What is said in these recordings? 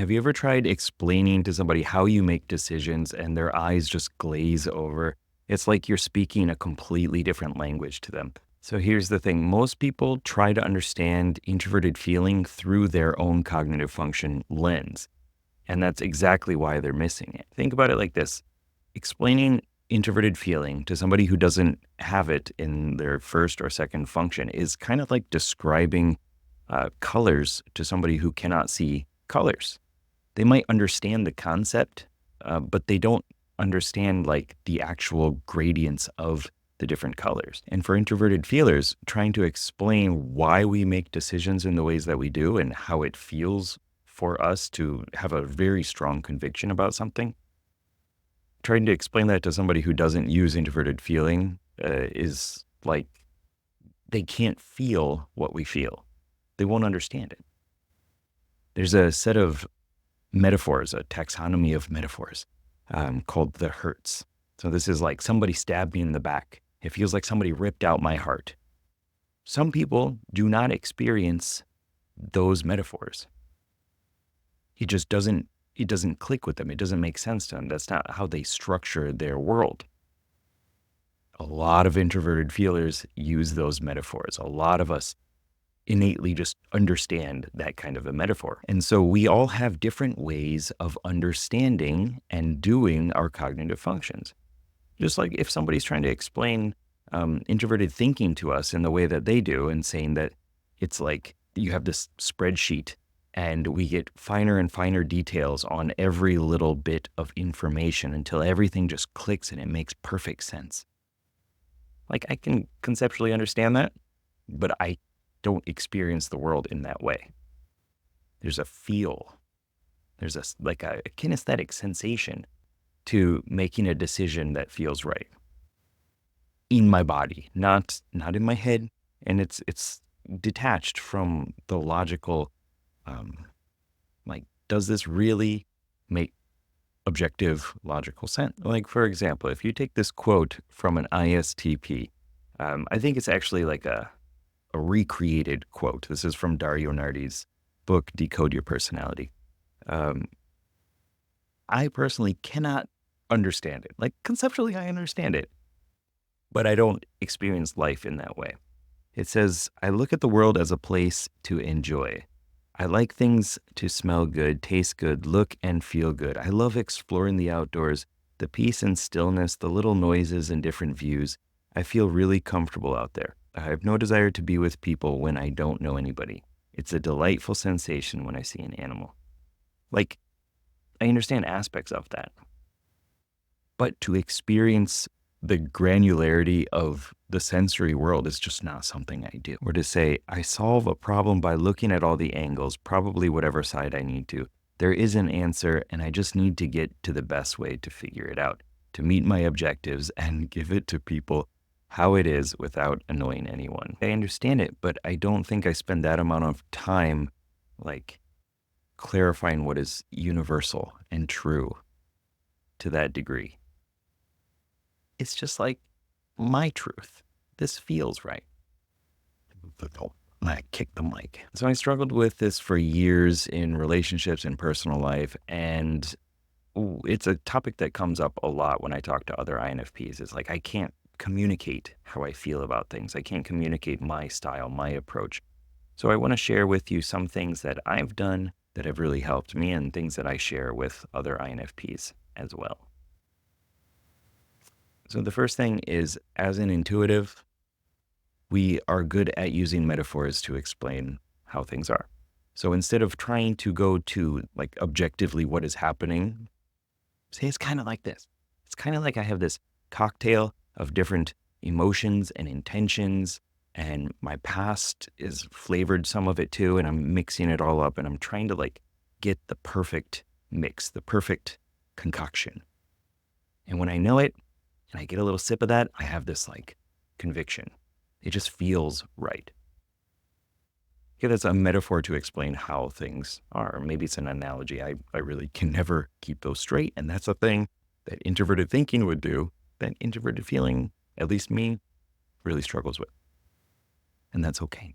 Have you ever tried explaining to somebody how you make decisions and their eyes just glaze over? It's like you're speaking a completely different language to them. So here's the thing. Most people try to understand introverted feeling through their own cognitive function lens. And that's exactly why they're missing it. Think about it like this. Explaining introverted feeling to somebody who doesn't have it in their first or second function is kind of like describing colors to somebody who cannot see colors. They might understand the concept, but they don't understand like the actual gradients of the different colors. And for introverted feelers, trying to explain why we make decisions in the ways that we do and how it feels for us to have a very strong conviction about something, trying to explain that to somebody who doesn't use introverted feeling is like they can't feel what we feel. They won't understand it. There's a set of metaphors, a taxonomy of metaphors called the hurts. So this is like somebody stabbed me in the back. It feels like somebody ripped out my heart. Some people do not experience those metaphors. It doesn't click with them. It doesn't make sense to them. That's not how they structure their world. A lot of introverted feelers use those metaphors. A lot of us innately just understand that kind of a metaphor. And so we all have different ways of understanding and doing our cognitive functions. Just like if somebody's trying to explain introverted thinking to us in the way that they do and saying that it's like you have this spreadsheet and we get finer and finer details on every little bit of information until everything just clicks and it makes perfect sense. Like I can conceptually understand that, but I don't experience the world in that way. There's a feel. There's a kinesthetic sensation to making a decision that feels right in my body, not in my head. And it's detached from the logical, like, does this really make objective logical sense? Like, for example, if you take this quote from an ISTP, I think it's actually like a recreated quote. This is from Dario Nardi's book, Decode Your Personality. I personally cannot understand it. Like conceptually, I understand it, but I don't experience life in that way. It says, I look at the world as a place to enjoy. I like things to smell good, taste good, look and feel good. I love exploring the outdoors, the peace and stillness, the little noises and different views. I feel really comfortable out there. I have no desire to be with people when I don't know anybody. It's a delightful sensation when I see an animal. Like, I understand aspects of that. But to experience the granularity of the sensory world is just not something I do. Or to say, I solve a problem by looking at all the angles, probably whatever side I need to. There is an answer, and I just need to get to the best way to figure it out, to meet my objectives and give it to people how it is without annoying anyone. I understand it, but I don't think I spend that amount of time like clarifying what is universal and true to that degree. It's just like my truth. This feels right. I kicked the mic. So I struggled with this for years in relationships and personal life, and it's a topic that comes up a lot when I talk to other INFPs. It's like I can't communicate how I feel about things. I can't communicate my style, my approach. So I want to share with you some things that I've done that have really helped me and things that I share with other INFPs as well. So the first thing is, as an intuitive, we are good at using metaphors to explain how things are. So instead of trying to go to like objectively what is happening, say it's kind of like this. It's kind of like I have this cocktail of different emotions and intentions, and my past is flavored some of it too, and I'm mixing it all up, and I'm trying to like get the perfect mix, the perfect concoction. And when I know it, and I get a little sip of that, I have this like conviction. It just feels right. Okay, that's a metaphor to explain how things are. Maybe it's an analogy. I really can never keep those straight, and that's a thing that introverted thinking would do, that introverted feeling, at least me, really struggles with. And that's okay.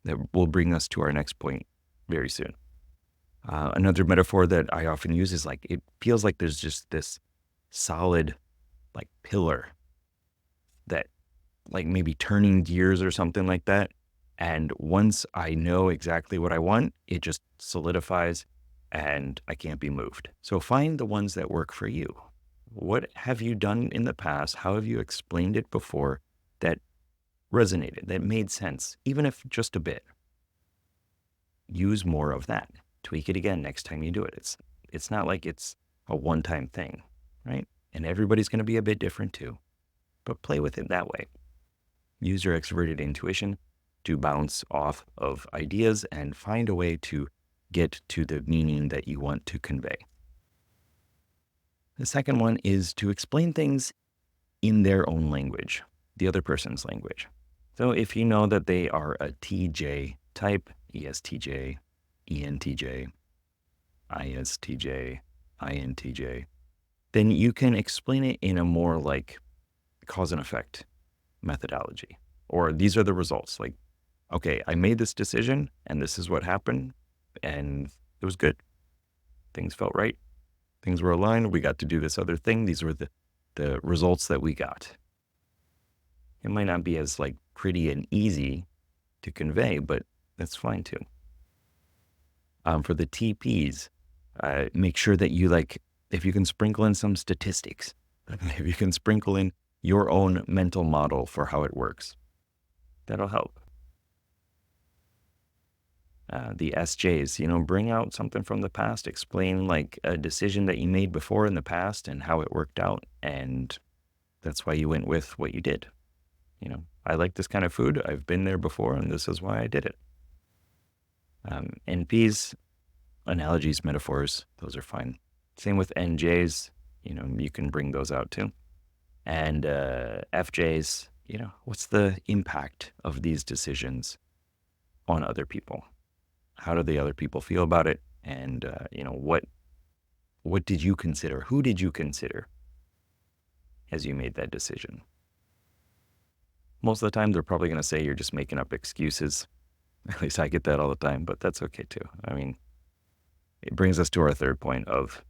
That will bring us to our next point very soon. Another metaphor that I often use is like, it feels like there's just this solid like pillar that like maybe turning gears or something like that. And once I know exactly what I want, it just solidifies and I can't be moved. So find the ones that work for you. What have you done in the past? How have you explained it before that resonated, that made sense, even if just a bit? Use more of that. Tweak it again next time you do it. It's not like it's a one-time thing, right? And everybody's going to be a bit different too, but play with it that way. Use your extroverted intuition to bounce off of ideas and find a way to get to the meaning that you want to convey. The second one is to explain things in their own language, the other person's language. So if you know that they are a TJ type, ESTJ, ENTJ, ISTJ, INTJ, then you can explain it in a more like cause and effect methodology. Or these are the results. Like, okay, I made this decision and this is what happened and it was good. Things felt right. Things were aligned. We got to do this other thing. These were the results that we got. It might not be as like pretty and easy to convey, but that's fine too. For the TPs, make sure that you like, if you can sprinkle in some statistics, if you can sprinkle in your own mental model for how it works, that'll help. The SJs, bring out something from the past, explain like a decision that you made before in the past and how it worked out. And that's why you went with what you did. I like this kind of food. I've been there before and this is why I did it. NPs, analogies, metaphors, those are fine. Same with NJs, you can bring those out too. And FJs, what's the impact of these decisions on other people? How do the other people feel about it? And, what did you consider? Who did you consider as you made that decision? Most of the time, they're probably going to say you're just making up excuses. At least I get that all the time, but that's okay too. I mean, it brings us to our third point of,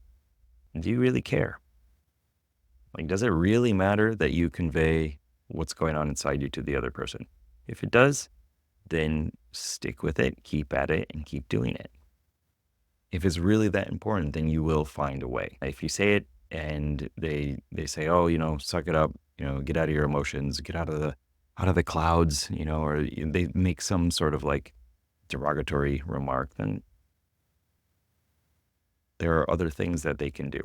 do you really care? Like, does it really matter that you convey what's going on inside you to the other person? If it does, then stick with it, keep at it, and keep doing it. If it's really that important, then you will find a way. If you say it and they say, oh, suck it up, get out of your emotions, get out of the clouds, or they make some sort of like derogatory remark, then there are other things that they can do.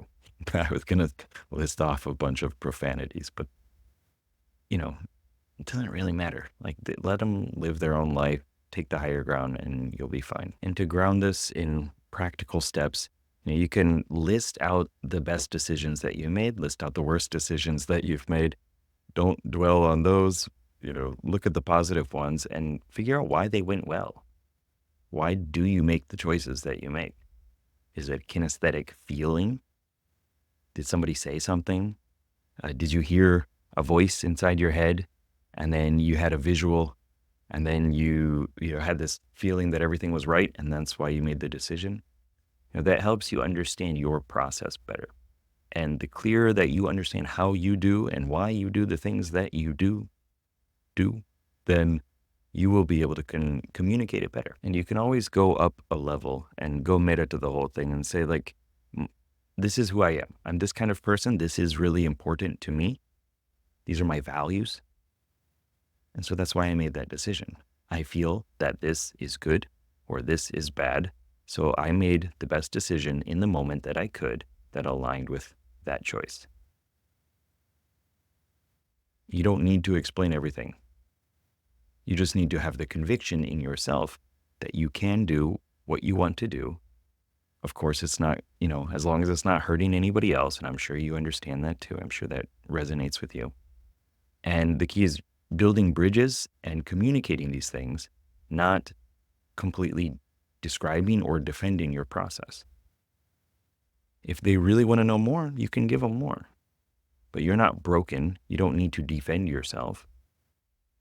I was going to list off a bunch of profanities, but, it doesn't really matter. Like, let them live their own life, take the higher ground, and you'll be fine. And to ground this in practical steps, you can list out the best decisions that you made, list out the worst decisions that you've made. Don't dwell on those. Look at the positive ones and figure out why they went well. Why do you make the choices that you make? Is it kinesthetic feeling? Did somebody say something? Did you hear a voice inside your head and then you had a visual and then you had this feeling that everything was right and that's why you made the decision? That helps you understand your process better. And the clearer that you understand how you do and why you do the things that you do, then you will be able to communicate it better. And you can always go up a level and go meta to the whole thing and say like, this is who I am. I'm this kind of person. This is really important to me. These are my values. And so that's why I made that decision. I feel that this is good or this is bad. So I made the best decision in the moment that I could that aligned with that choice. You don't need to explain everything. You just need to have the conviction in yourself that you can do what you want to do. Of course, it's not, as long as it's not hurting anybody else, and I'm sure you understand that too. I'm sure that resonates with you. And the key is building bridges and communicating these things, not completely describing or defending your process. If they really want to know more, you can give them more. But you're not broken. You don't need to defend yourself.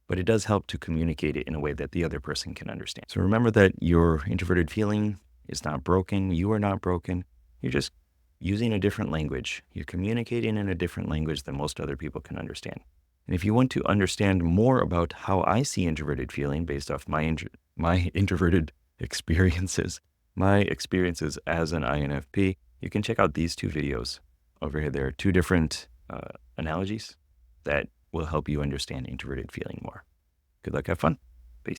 But it does help to communicate it in a way that the other person can understand. So remember that your introverted feeling is not broken. You are not broken. You're just using a different language. You're communicating in a different language than most other people can understand. And if you want to understand more about how I see introverted feeling based off my introverted experiences, my experiences as an INFP, you can check out these two videos over here. There are two different analogies that will help you understand introverted feeling more. Good luck, have fun.